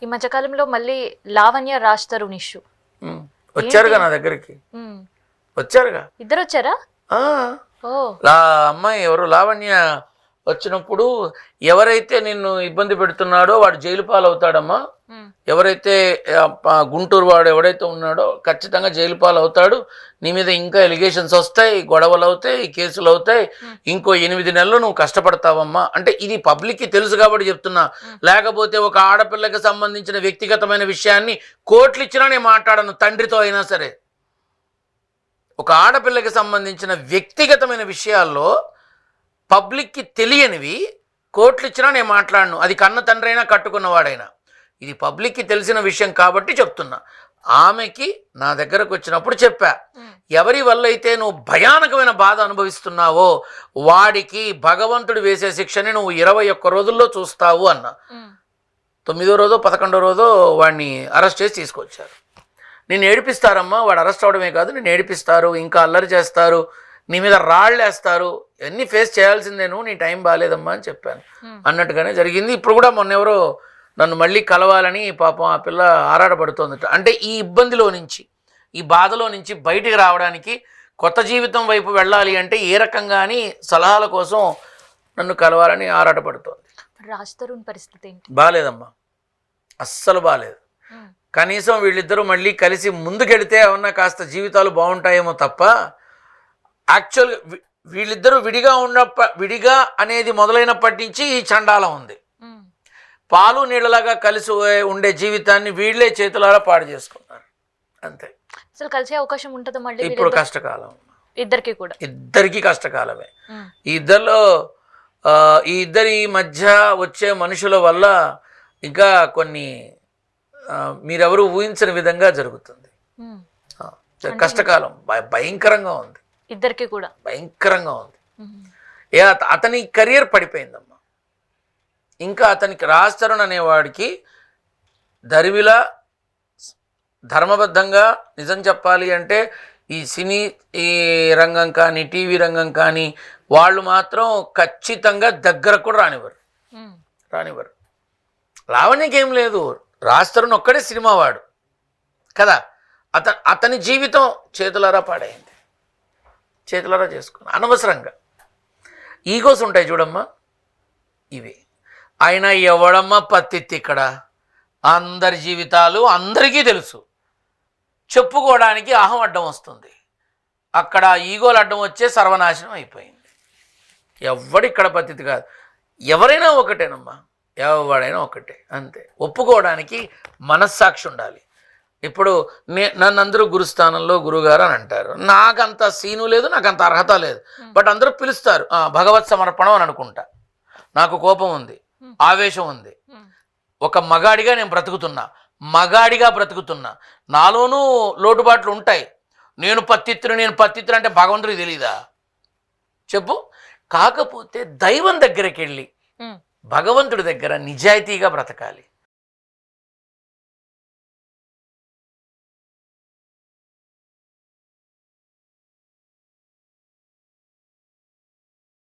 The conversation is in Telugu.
ఈ మధ్యకాలంలో మళ్ళీ లావణ్య రాజ్ తరుణ్ ఇష్యూ వచ్చారుగా నా దగ్గరికి, వచ్చారుగా ఇద్దరు వచ్చారా? ఓ అమ్మాయి ఎవరు లావణ్య వచ్చినప్పుడు ఎవరైతే నిన్ను ఇబ్బంది పెడుతున్నాడో వాడు జైలు పాలవుతాడమ్మా. ఎవరైతే గుంటూరు వాడు ఎవడైతే ఉన్నాడో ఖచ్చితంగా జైలు పాలవుతాడు. నీ మీద ఇంకా ఎలిగేషన్స్ వస్తాయి, గొడవలు అవుతాయి, కేసులు అవుతాయి, ఇంకో 8 నెలలు నువ్వు కష్టపడతావమ్మా అంటే ఇది పబ్లిక్కి తెలుసు కాబట్టి చెప్తున్నా. లేకపోతే ఒక ఆడపిల్లకి సంబంధించిన వ్యక్తిగతమైన విషయాన్ని కోర్టులు ఇచ్చినా నేను మాట్లాడను, తండ్రితో అయినా సరే. ఒక ఆడపిల్లకి సంబంధించిన వ్యక్తిగతమైన విషయాల్లో పబ్లిక్కి తెలియనివి కోర్టులు ఇచ్చినా నేను మాట్లాడను, అది కన్న తండ్రి అయినా కట్టుకున్నవాడైనా. ఇది పబ్లిక్కి తెలిసిన విషయం కాబట్టి చెప్తున్నా. ఆమెకి నా దగ్గరకు వచ్చినప్పుడు చెప్పా, ఎవరి వల్ల అయితే నువ్వు భయానకమైన బాధ అనుభవిస్తున్నావో వాడికి భగవంతుడు వేసే శిక్షని నువ్వు 21 రోజుల్లో చూస్తావు అన్న. 9వ రోజో 11వ రోజో వాడిని అరెస్ట్ చేసి తీసుకొచ్చారు. నేను ఏడిపిస్తారమ్మా, వాడు అరెస్ట్ అవడమే కాదు నేను ఏడిపిస్తారు, ఇంకా అల్లరి చేస్తారు, నీ మీద రాళ్ళు వేస్తారు, ఇవన్నీ ఫేస్ చేయాల్సిందేను, నీ టైం బాగాలేదమ్మా అని చెప్పాను. అన్నట్టుగానే జరిగింది. ఇప్పుడు కూడా మొన్న ఎవరో నన్ను మళ్ళీ కలవాలని పాపం ఆ పిల్ల ఆరాటపడుతోందట. అంటే ఈ ఇబ్బందిలో నుంచి, ఈ బాధలో నుంచి బయటికి రావడానికి, కొత్త జీవితం వైపు వెళ్ళాలి అంటే ఏ రకంగా అని సలహాల కోసం నన్ను కలవాలని ఆరాటపడుతోంది. రాజ్ తరుణ్ పరిస్థితి ఏంటి? బాగాలేదమ్మా, అస్సలు బాగాలేదు. కనీసం వీళ్ళిద్దరూ మళ్ళీ కలిసి ముందుకెడితే ఏమన్నా కాస్త జీవితాలు బాగుంటాయేమో తప్ప, యాక్చువల్గా వీళ్ళిద్దరూ విడిగా అనేది మొదలైనప్పటి నుంచి ఈ చండాలం ఉంది. పాలు నీళ్ళలాగా కలిసి ఉండే జీవితాన్ని వీళ్ళే చేతులారా పాడు చేసుకున్నారు అంతే. అసలు కలిసే అవకాశం ఉంటుందా మళ్ళీ? ఇప్పుడు కష్టకాలం, ఇద్దరికి కష్టకాలమే. ఈ ఇద్దరి మధ్య వచ్చే మనుషుల వల్ల ఇంకా కొన్ని మీరెవరు ఊహించని విధంగా జరుగుతుంది. కష్టకాలం భయంకరంగా ఉంది, ఇద్దరికి కూడా భయంకరంగా ఉంది. అతని కెరియర్ పడిపోయిందమ్మా. ఇంకా అతనికి రాజ్ తరుణ్ అనేవాడికి దరివిలా ధర్మబద్ధంగా నిజం చెప్పాలి అంటే ఈ సినీ ఈ రంగం కానీ టీవీ రంగం కానీ వాళ్ళు మాత్రం ఖచ్చితంగా దగ్గర కూడా రానివ్వరు. లావణ్యకేం లేదు, రాజ్ తరుణ్ ఒక్కడే సినిమా వాడు కదా. అతని జీవితం చేతులారా పాడైంది, చేతులారా చేసుకున్నా అనవసరంగా. ఈగోస్ ఉంటాయి చూడమ్మా, ఇవి. ఆయన ఎవడమ్మా పత్తిత్తి ఇక్కడ, అందరి జీవితాలు అందరికీ తెలుసు, చెప్పుకోవడానికి అహం అడ్డం వస్తుంది. అక్కడ ఈగోలు అడ్డం వచ్చే సర్వనాశనం అయిపోయింది. ఎవడిక్కడ పత్తిత్తి కాదు, ఎవరైనా ఒకటేనమ్మా, ఎవడైనా ఒకటే అంతే. ఒప్పుకోవడానికి మనస్సాక్షి ఉండాలి. ఇప్పుడు నన్ను అందరూ గురుస్థానంలో గురుగారు అని అంటారు, నాకంత సీను లేదు, నాకంత అర్హత లేదు. బట్ అందరూ పిలుస్తారు, భగవత్ సమర్పణం అని అనుకుంటా. నాకు కోపం ఉంది, ఆవేశం ఉంది, ఒక మగాడిగా నేను బ్రతుకుతున్నా, నాలోనూ లోటుబాట్లు ఉంటాయి. నేను పత్తిత్తులు అంటే భగవంతుడికి తెలీదా చెప్పు? కాకపోతే దైవం దగ్గరికి వెళ్ళి భగవంతుడి దగ్గర నిజాయితీగా బ్రతకాలి.